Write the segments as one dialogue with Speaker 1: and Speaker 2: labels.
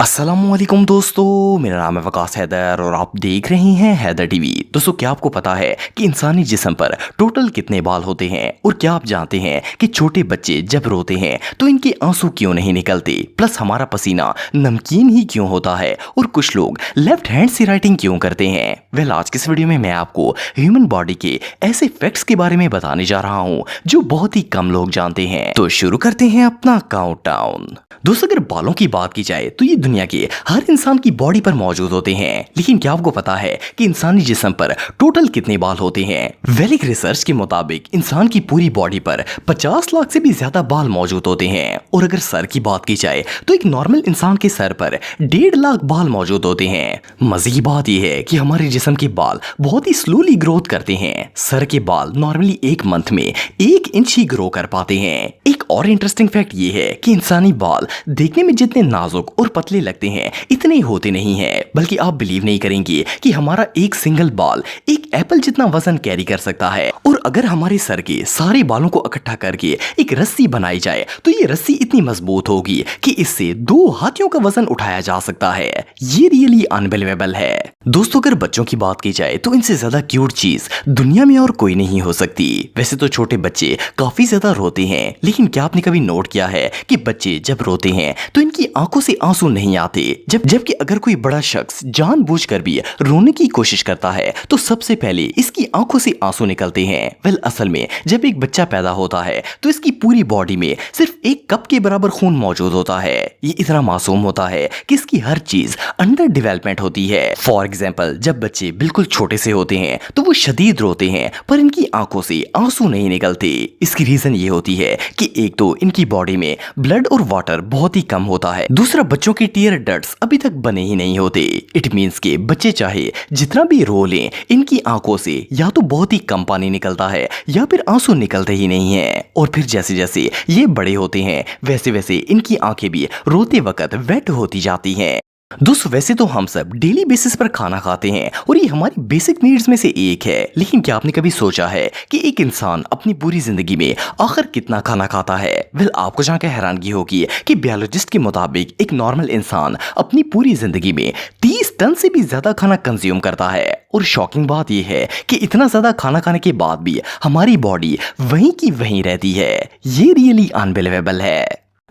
Speaker 1: अस्सलामुअलैकुम दोस्तों, मेरा नाम है वकास हैदर और आप देख रहे हैं हैदर टीवी। दोस्तों, क्या आपको पता है कि इंसानी जिस्म पर टोटल कितने बाल होते हैं? और क्या आप जानते हैं कि छोटे बच्चे जब रोते हैं तो इनके आंसू क्यों नहीं निकलते? प्लस हमारा पसीना नमकीन ही क्यों होता है? और कुछ लोग लेफ्ट हैंड से राइटिंग क्यों करते हैं? वेल, आज के इस वीडियो में मैं आपको ह्यूमन बॉडी के ऐसे फैक्ट्स के बारे में बताने जा रहा हूँ जो बहुत ही कम लोग जानते हैं। तो शुरू करते हैं अपना काउंटडाउन। दोस्तों, अगर बालों की बात की जाए तो ये दुनिया के हर इंसान की बॉडी पर मौजूद होते हैं, लेकिन क्या आपको पता है कि इंसानी जिस्म पर टोटल कितने बाल होते हैं? वेल, एक रिसर्च के मुताबिक इंसान की पूरी बॉडी पर 50 लाख से भी ज्यादा बाल मौजूद होते हैं। और अगर सर की बात की जाए तो एक नॉर्मल इंसान के सर पर 1.5 लाख बाल मौजूद होते हैं। मजे की बात यह है कि हमारे जिस्म के बाल बहुत ही स्लोली ग्रोथ करते हैं। सर के बाल नॉर्मली 1 मंथ में 1 इंच ही ग्रो कर पाते हैं। एक और इंटरेस्टिंग फैक्ट ये है कि इंसानी बाल देखने में जितने नाजुक और पतले लगते हैं इतने होते नहीं हैं, बल्कि आप बिलीव नहीं करेंगे कि हमारा एक सिंगल बाल एक एप्पल जितना वजन कैरी कर सकता है। और अगर हमारे सर के सारे बालों को इकट्ठा करके एक रस्सी बनाई जाए तो ये रस्सी इतनी मजबूत होगी कि इससे 2 हाथियों का वजन उठाया जा सकता है। ये रियली अनबिलीवेबल है। दोस्तों, अगर बच्चों की बात की जाए तो इनसे ज्यादा क्यूट चीज दुनिया में और कोई नहीं हो सकती। वैसे तो छोटे बच्चे काफी ज्यादा रोते हैं, लेकिन क्या आपने कभी नोट किया है कि बच्चे जब रोते हैं तो इनकी आंखों से आंसू नहीं आते, जबकि अगर कोई बड़ा शख्स जानबूझकर भी रोने की कोशिश करता है तो सबसे पहले इसकी आंखों से आंसू निकलते हैं। वेल, असल में जब एक बच्चा पैदा होता है तो इसकी पूरी बॉडी में सिर्फ 1 कप के बराबर खून मौजूद होता है। ये इतना मासूम होता है कि इसकी हर चीज अंडर डेवलपमेंट होती है। फॉर एग्जाम्पल, जब बच्चे बिल्कुल छोटे से होते हैं तो वो शदीद रोते हैं, पर इनकी आंखों से आंसू नहीं निकलते। इसकी रीजन ये होती है कि एक तो इनकी बॉडी में ब्लड और वाटर बहुत ही कम होता है, दूसरा बच्चों के टीयर डक्ट्स अभी तक बने ही नहीं होते। इट मींस के बच्चे चाहे जितना भी रो लें, इनकी आंखों से या तो बहुत ही कम पानी निकलता है या फिर आंसू निकलते ही नहीं है। और फिर जैसे जैसे ये बड़े होते हैं वैसे वैसे इनकी आंखें भी रोते वक्त वेट होती जाती हैं। दोस्तों, वैसे तो हम सब डेली बेसिस पर खाना खाते हैं और ये हमारी बेसिक नीड्स में से एक है, लेकिन क्या आपने कभी सोचा है कि एक इंसान अपनी पूरी जिंदगी में आखिर कितना खाना खाता है? वेल, आपको जानकर हैरानगी होगी कि बायोलॉजिस्ट के मुताबिक एक नॉर्मल इंसान अपनी पूरी जिंदगी में 30 टन से भी ज्यादा खाना कंज्यूम करता है। और शॉकिंग बात यह है कि इतना ज्यादा खाना खाने के बाद भी हमारी बॉडी वहीं की वहीं रहती है। ये रियली अनबिलीवेबल है।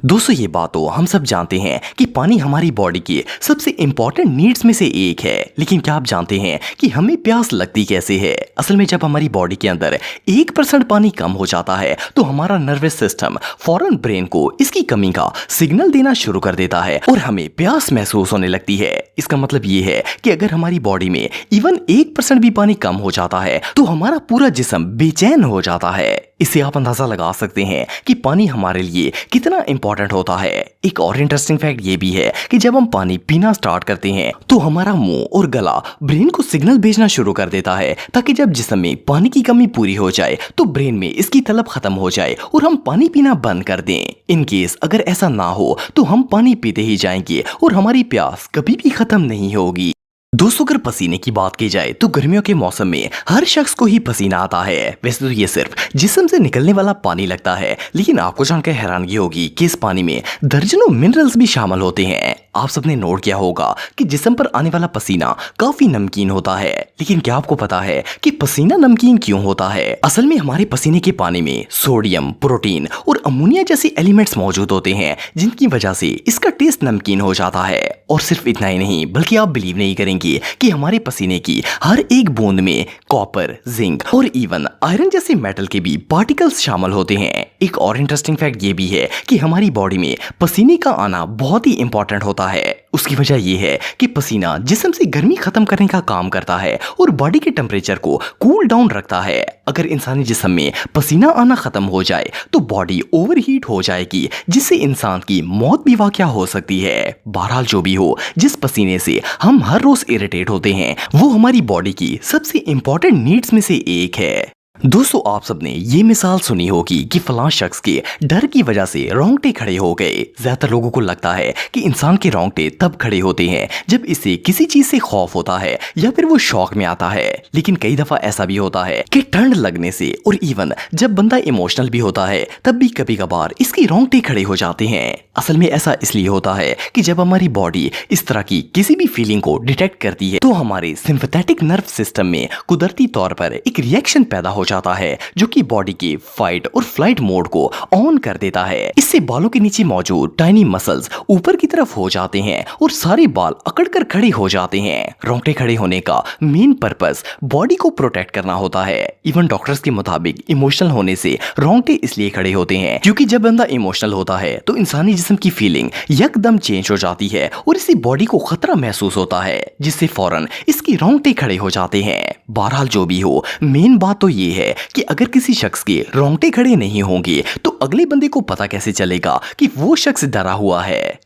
Speaker 1: दोस्तों, ये बात तो हम सब जानते हैं कि पानी हमारी बॉडी की सबसे इंपॉर्टेंट नीड्स में से एक है, लेकिन क्या आप जानते हैं कि हमें प्यास लगती कैसे है? असल में जब हमारी बॉडी के अंदर 1% पानी कम हो जाता है तो हमारा नर्वस सिस्टम फौरन ब्रेन को इसकी कमी का सिग्नल देना शुरू कर देता है और हमें प्यास महसूस होने लगती है। इसका मतलब ये है कि अगर हमारी बॉडी में इवन 1% भी पानी कम हो जाता है तो हमारा पूरा जिस्म बेचैन हो जाता है। इससे आप अंदाजा लगा सकते हैं कि पानी हमारे लिए कितना इंपॉर्टेंट होता है। एक और इंटरेस्टिंग फैक्ट ये भी है कि जब हम पानी पीना स्टार्ट करते हैं तो हमारा मुंह और गला ब्रेन को सिग्नल भेजना शुरू कर देता है, ताकि जब जिस्म में पानी की कमी पूरी हो जाए तो ब्रेन में इसकी तलब खत्म हो जाए और हम पानी पीना बंद कर दें। इन केस अगर ऐसा ना हो तो हम पानी पीते ही जाएंगे और हमारी प्यास कभी भी खत्म नहीं होगी। दोस्तों, अगर पसीने की बात की जाए तो गर्मियों के मौसम में हर शख्स को ही पसीना आता है। वैसे तो ये सिर्फ जिस्म से निकलने वाला पानी लगता है, लेकिन आपको जानकर हैरानगी होगी कि इस पानी में दर्जनों मिनरल्स भी शामिल होते हैं। आप सबने नोट किया होगा कि जिस्म पर आने वाला पसीना काफी नमकीन होता है, लेकिन क्या आपको पता है कि पसीना नमकीन क्यों होता है? असल में हमारे पसीने के पानी में सोडियम, प्रोटीन और अमोनिया जैसे एलिमेंट्स मौजूद होते हैं, जिनकी वजह से इसका टेस्ट नमकीन हो जाता है। और सिर्फ इतना ही नहीं, बल्कि आप बिलीव नहीं करेंगे कि हमारे पसीने की हर एक बूंद में कॉपर, जिंक और इवन आयरन जैसे मेटल के भी पार्टिकल्स शामिल होते हैं। एक और इंटरेस्टिंग फैक्ट ये भी है कि हमारी बॉडी में पसीने का आना बहुत ही इंपॉर्टेंट होता है। उसकी वजह यह है कि पसीना जिस्म से गर्मी खत्म करने का काम करता है और बॉडी के टेम्परेचर को कूल डाउन रखता है। अगर इंसानी जिस्म में पसीना आना खत्म हो जाए तो बॉडी ओवरहीट हो जाएगी, जिससे इंसान की मौत भी वाकया हो सकती है। बहरहाल जो भी हो, जिस पसीने से हम हर रोज इरिटेट होते हैं वो हमारी बॉडी की सबसे इंपॉर्टेंट नीड्स में से एक है। दोस्तों, आप सबने ये मिसाल सुनी होगी कि फलां शख्स के डर की वजह से रोंगटे खड़े हो गए। ज्यादातर लोगों को लगता है कि इंसान के रोंगटे तब खड़े होते हैं जब इसे किसी चीज से खौफ होता है या फिर वो शौक में आता है, लेकिन कई दफा ऐसा भी होता है कि ठंड लगने से और इवन जब बंदा इमोशनल भी होता है तब भी कभी कभार इसके रोंगटे खड़े हो जाते हैं। असल में ऐसा इसलिए होता है कि जब हमारी बॉडी इस तरह की किसी भी फीलिंग को डिटेक्ट करती है तो हमारे सिंपैथेटिक नर्व सिस्टम में कुदरती तौर पर एक रिएक्शन पैदा हो जाता है जो कि बॉडी के फाइट और फ्लाइट मोड को ऑन कर देता है। इससे बालों के नीचे मौजूद टाइनी मसल्स ऊपर की तरफ हो जाते हैं और सारे बाल अकड़कर खड़े हो जाते हैं। रोंगटे खड़े होने का मेन पर्पस बॉडी को प्रोटेक्ट करना होता है। इवन डॉक्टर्स के मुताबिक इमोशनल होने से रोंगटे इसलिए खड़े होते हैं क्योंकि जब बंदा इमोशनल होता है तो इंसानी जिस्म की फीलिंग यकदम चेंज हो जाती है और इससे बॉडी को खतरा महसूस होता है जिससे फौरन इसकी रोंगटे खड़े हो जाते हैं। बहरहाल जो भी हो, मेन बात तो ये है कि अगर किसी शख्स के रोंगटे खड़े नहीं होंगे तो अगले बंदे को पता कैसे चलेगा कि वो शख्स डरा हुआ है।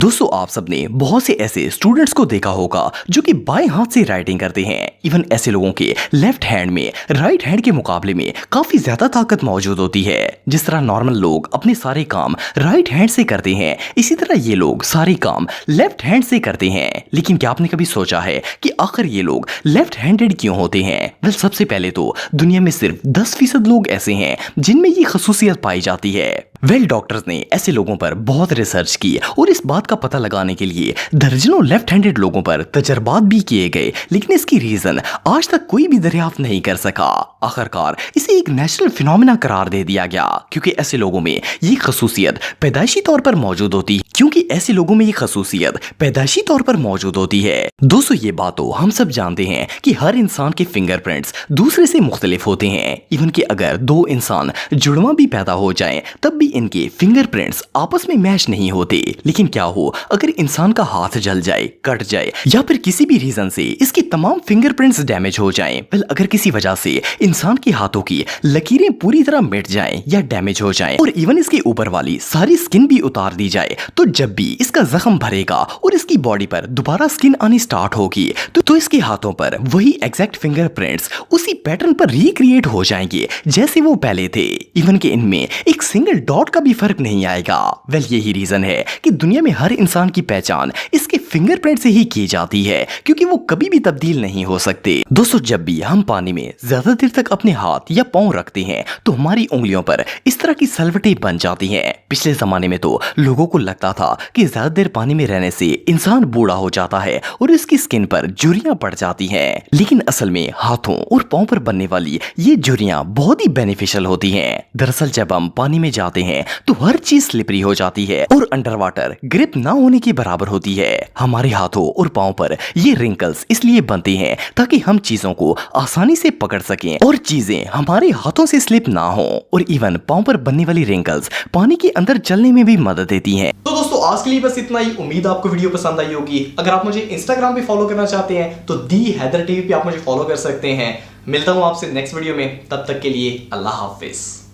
Speaker 1: दोस्तों, आप सबने बहुत से ऐसे स्टूडेंट्स को देखा होगा जो कि बाएं हाथ से राइटिंग करते हैं। इवन ऐसे लोगों के लेफ्ट हैंड में राइट हैंड के मुकाबले में काफी ज्यादा ताकत मौजूद होती है। जिस तरह नॉर्मल लोग अपने सारे काम राइट हैंड से करते हैं, इसी तरह ये लोग सारे काम लेफ्ट हैंड से करते हैं। लेकिन क्या आपने कभी सोचा है कि आखिर ये लोग लेफ्ट हैंडेड क्यों होते हैं? वेल, सबसे पहले तो दुनिया में सिर्फ 10% लोग ऐसे हैं जिनमें ये खसूसियत पाई जाती है। वेल, डॉक्टर्स ने ऐसे लोगों पर बहुत रिसर्च की और इस बात का पता लगाने के लिए दर्जनों लेफ्ट हैंडेड लोगों पर तजर्बात भी किए गए, लेकिन इसकी रीजन आज तक कोई भी दरियाफ्त नहीं कर सका। आखिरकार इसे एक नेचुरल फिनोमेना करार दे दिया गया क्योंकि ऐसे लोगों में ये खसूसियत पैदाइशी तौर पर मौजूद होती है। दोस्तों, ये बात तो हम सब जानते हैं कि हर इंसान के फिंगरप्रिंट्स दूसरे से मुख्तलिफ होते हैं। इवन कि अगर दो इंसान जुड़वा भी पैदा हो जाएं, तब भी इनके फिंगरप्रिंट्स आपस में मैच नहीं होते। लेकिन क्या हो अगर इंसान का हाथ जल जाए, कट जाए या फिर किसी भी रीजन से इसकी तमाम फिंगरप्रिंट्स डैमेज हो जाएं? वेल, अगर किसी वजह से इंसान के हाथों की लकीरें पूरी तरह मिट जाएं या डैमेज हो जाएं और इवन इसके ऊपर वाली सारी स्किन भी उतार दी जाए, तो जब भी इसका जख्म भरेगा और इसकी बॉडी पर दोबारा स्किन आनी स्टार्ट होगी तो इसके हाथों पर वही एग्जैक्ट फिंगरप्रिंट्स उसी पैटर्न पर रिक्रिएट हो जाएंगे जैसे वो पहले थे। इवन के इनमें एक सिंगल डॉट का भी फर्क नहीं आएगा। वेल, यही रीजन है कि दुनिया में हर इंसान की पहचान इसके फिंगरप्रिंट से ही की जाती है क्योंकि वो कभी भी तब्दील नहीं हो सकते। दोस्तों, जब भी हम पानी में ज्यादा देर तक अपने हाथ या पांव रखते हैं तो हमारी उंगलियों पर इस तरह की सलवटें बन जाती हैं। पिछले जमाने में तो लोगों को लगता था कि ज्यादा देर पानी में रहने से इंसान बूढ़ा हो जाता है और इसकी स्किन पर झुर्रियां पड़ जाती हैं। लेकिन असल में हाथों और पांव पर बनने वाली ये झुर्रियां बहुत ही बेनिफिशियल होती हैं। दरअसल जब हम पानी में जाते हैं तो हर चीज स्लिपरी हो जाती है और अंडर वाटर ग्रिप ना होने के बराबर होती है। हमारे हाथों और पांव पर ये रिंकल्स इसलिए बनते हैं ताकि हम चीजों को आसानी से पकड़ सकें और चीजें हमारे हाथों से स्लिप ना हो। और इवन पांव पर बनने वाली रिंकल्स पानी के अंदर चलने में भी मदद देती हैं।
Speaker 2: तो दोस्तों, आज के लिए बस इतना ही। उम्मीद आपको वीडियो पसंद आई होगी। अगर आप मुझे इंस्टाग्राम पे फॉलो करना चाहते हैं तो दी हैदर टीवी पे आप मुझे फॉलो कर सकते हैं। मिलता हूं आपसे नेक्स्ट वीडियो में, तब तक के लिए अल्लाह हाफिज।